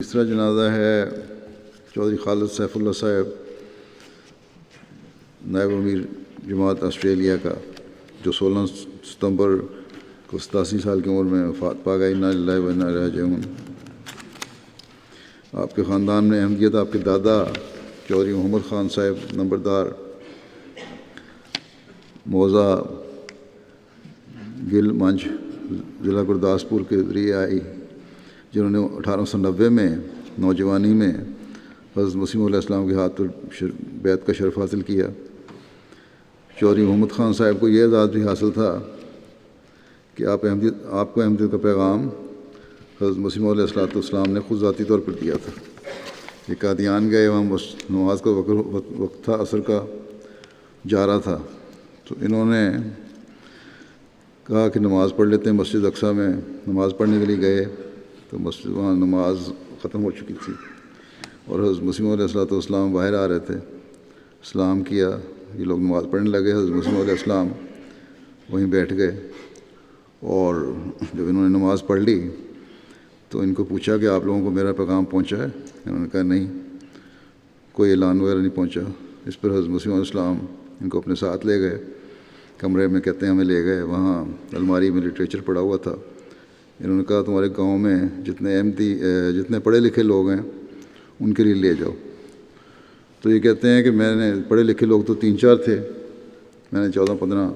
تیسرا جنازہ ہے چودھری خالد سیف اللہ صاحب، نائب امیر جماعت آسٹریلیا کا، جو 16 ستمبر کو 87 سال کی عمر میں وفات پا گئی۔ انا للہ و انا الیہ راجعون۔ آپ کے خاندان میں احمدیت آپ کے دادا چودھری محمد خان صاحب نمبردار موضع گل منج ضلع گرداسپور کے ذریعے آئی، جنہوں نے 1890 میں نوجوانی میں حضرت مسیح علیہ السلام کے ہاتھ پر بیعت کا شرف حاصل کیا۔ چودھری محمد خان صاحب کو یہ اعزاز بھی حاصل تھا کہ آپ کو احمدیت کا پیغام حضرت مسیح علیہ السلام نے خود ذاتی طور پر دیا تھا۔ یہ قادیان گئے، وہاں نماز کا وقت تھا، عصر کا جا رہا تھا، تو انہوں نے کہا کہ نماز پڑھ لیتے ہیں۔ مسجد اقصیٰ میں نماز پڑھنے کے لیے گئے تو مسجد وہاں نماز ختم ہو چکی تھی، اور حضرت مسیح علیہ السلام باہر آ رہے تھے۔ سلام کیا، یہ لوگ نماز پڑھنے لگے، حضرت مسیح علیہ السلام وہیں بیٹھ گئے، اور جب انہوں نے نماز پڑھ لی تو ان کو پوچھا کہ آپ لوگوں کو میرا پیغام پہنچا ہے؟ انہوں نے کہا نہیں، کوئی اعلان وغیرہ نہیں پہنچا۔ اس پر حضرت مسیح علیہ السلام ان کو اپنے ساتھ لے گئے، کمرے میں کہتے ہیں ہمیں لے گئے، وہاں الماری میں لٹریچر پڑا ہوا تھا۔ انہوں نے کہا تمہارے گاؤں میں جتنے پڑھے لکھے لوگ ہیں ان کے لیے لے جاؤ۔ تو یہ کہتے ہیں کہ میں نے پڑھے لکھے لوگ تو 3-4 تھے، میں نے 14-15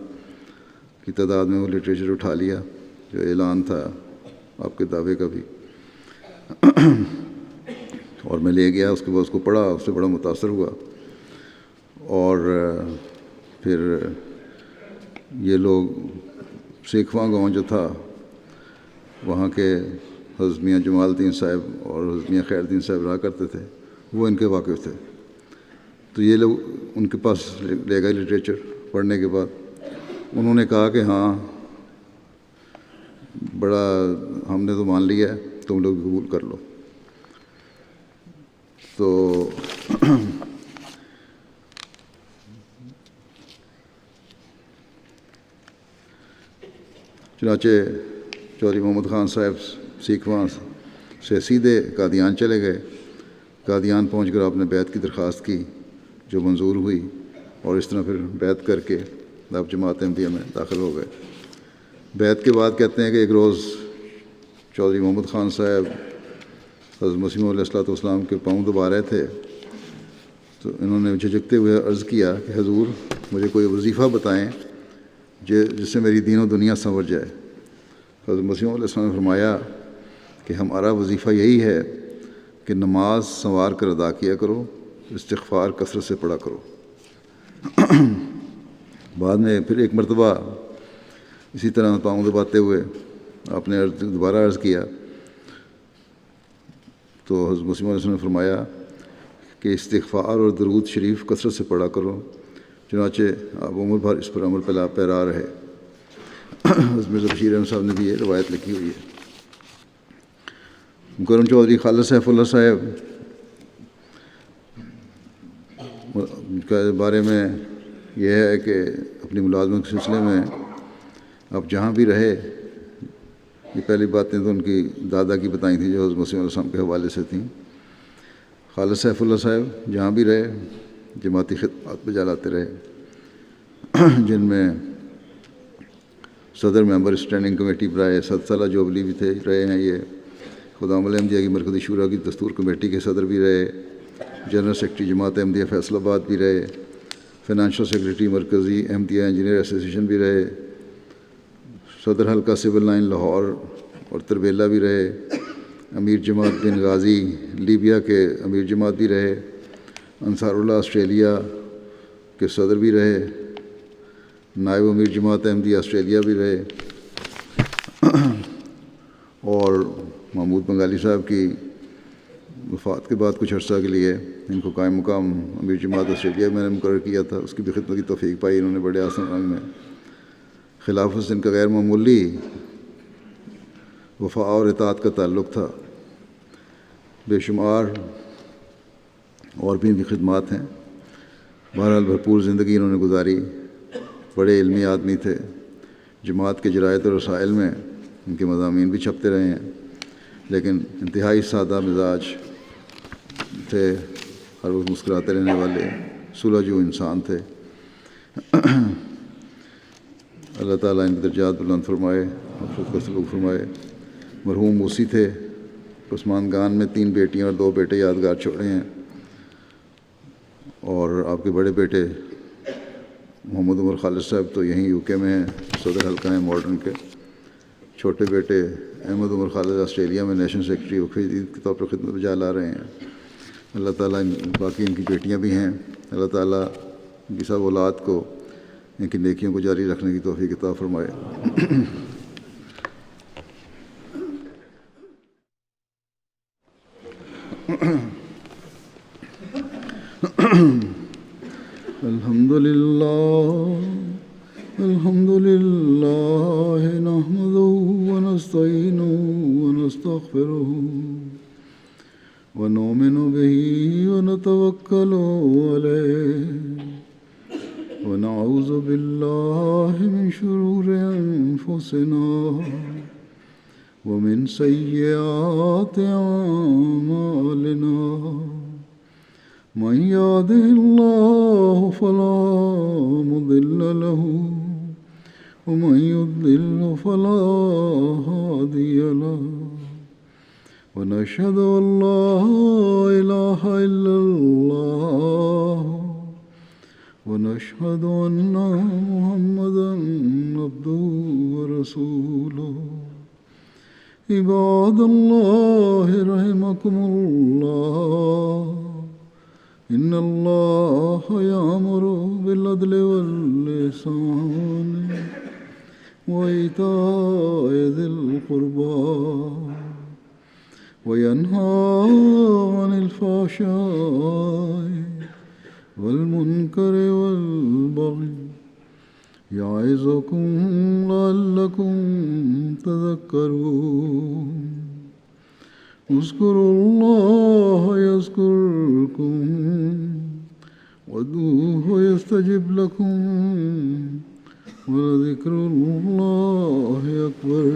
کی تعداد میں وہ لٹریچر اٹھا لیا جو اعلان تھا آپ کے دعوے کا بھی، اور میں لے گیا۔ اس کے بعد اس کو پڑھا، اس سے بڑا متاثر ہوا، اور پھر یہ لوگ سیکھواں گاؤں جو تھا وہاں کے حضرت میاں جمال الدین صاحب اور حضرت میاں خیر الدین صاحب رہا کرتے تھے، وہ ان کے واقف تھے۔ تو یہ لوگ ان کے پاس لے گئے لٹریچر پڑھنے کے بعد۔ انہوں نے کہا کہ ہاں بڑا ہم نے تو مان لیا ہے، تم لوگ قبول کر لو۔ تو چنانچہ چودھری محمد خان صاحب سیکھواں سے سیدھے قادیان چلے گئے۔ قادیان پہنچ کر آپ نے بیعت کی درخواست کی جو منظور ہوئی، اور اس طرح پھر بیعت کر کے آپ جماعت احمدیہ میں داخل ہو گئے۔ بیعت کے بعد کہتے ہیں کہ ایک روز چودھری محمد خان صاحب حضرت مسیح علیہ السلام کے پاؤں دبا رہے تھے، تو انہوں نے جھجکتے ہوئے عرض کیا کہ حضور مجھے کوئی وظیفہ بتائیں جس سے میری دین و دنیا سنور جائے۔ حضرت مسیح علیہ السلام نے فرمایا کہ ہمارا وظیفہ یہی ہے کہ نماز سنوار کر ادا کیا کرو، استغفار کثرت سے پڑھا کرو۔ بعد میں پھر ایک مرتبہ اسی طرح پاؤں دباتے ہوئے آپ نے دوبارہ عرض کیا، تو حضرت مسیح علیہ السلام نے فرمایا کہ استغفار اور درود شریف کثرت سے پڑھا کرو۔ چنانچہ آپ عمر بھر اس پر عمل پیرا رہے۔ حضرت مرزا بشیر احمد صاحب نے بھی یہ روایت لکھی ہوئی ہے۔ مکرم چودھری خالد سیف اللہ صاحب کے بارے میں یہ ہے کہ اپنی ملازمت کے سلسلے میں آپ جہاں بھی رہے، یہ پہلی باتیں تو ان کی دادا کی بتائی تھیں جو حضرت مسیح علیہ السلام کے حوالے سے تھیں۔ خالد سیف اللہ صاحب جہاں بھی رہے جماعتی خدمات پہ جلاتے رہے، جن میں صدر ممبر اسٹینڈنگ کمیٹی برائے 7 سالہ جوبلی بھی رہے ہیں۔ یہ خدام احمدیہ کی مرکزی شورا کی دستور کمیٹی کے صدر بھی رہے، جنرل سیکرٹری جماعت احمدیہ فیصل آباد بھی رہے، فائنانشل سیکرٹری مرکزی احمدیہ انجینئر ایسوسیشن بھی رہے، صدر حلقہ سول لائن لاہور اور تربیلا بھی رہے، امیر جماعت بن غازی لیبیا کے امیر جماعت بھی رہے، انصار اللہ آسٹریلیا کے صدر بھی رہے، نائب امیر جماعت احمدیہ آسٹریلیا بھی رہے، اور محمود بنگالی صاحب کی وفات کے بعد کچھ عرصہ کے لیے ان کو قائم مقام امیر جماعت آسٹریلیا میں نے مقرر کیا تھا، اس کی بھی خدمت کی توفیق پائی انہوں نے بڑے آسان رنگ میں۔ خلافت سے ان کا غیر معمولی وفا اور اطاعت کا تعلق تھا۔ بے شمار اور بھی ان کی خدمات ہیں۔ بہرحال بھرپور زندگی انہوں نے گزاری، بڑے علمی آدمی تھے۔ جماعت کے جرائد اور رسائل میں ان کے مضامین بھی چھپتے رہے ہیں۔ لیکن انتہائی سادہ مزاج تھے، ہر وقت مسکراتے رہنے والے صلح جو انسان تھے۔ اللہ تعالیٰ ان کے درجات بلند فرمائے، مغفرت کا سلوک فرمائے۔ مرحوم موسی تھے، عثمان میں 3 بیٹیاں اور 2 بیٹے یادگار چھوڑے ہیں، اور آپ کے بڑے بیٹے محمد عمر خالد صاحب تو یہیں UK میں ہیں، صدر حلقہ ہیں ماڈرن کے۔ چھوٹے بیٹے احمد عمر خالد آسٹریلیا میں نیشنل سیکرٹری وقف جدید کے طور پر خدمت بجا لا رہے ہیں۔ اللہ تعالیٰ باقی ان کی بیٹیاں بھی ہیں، اللہ تعالیٰ ان کی سب اولاد کو ان کی نیکیوں کو جاری رکھنے کی توفیق عطا فرمائے۔ الحمد للہ نحمدہ ونستعینہ ونستغفرہ ونؤمن بہ ونتوکل علیہ ونعوذ باللہ من شرور انفسنا ومن سیئات اعمالنا، من يهده الله فلا مضل له ومن يضلل فلا هادي له، ونشهد أن لا إله إلا الله ونشهد أن محمدا عبده ورسوله۔ عباد الله رحمكم الله، إن الله يأمر بالعدل والإحسان وإيتاء ذي القربى وينهى عن الفحشاء والمنكر والبغي، يعظكم لعلكم تذكرون۔ اذكروا الله يذكركم وادعوه يستجب لكم ولذكر الله أكبر۔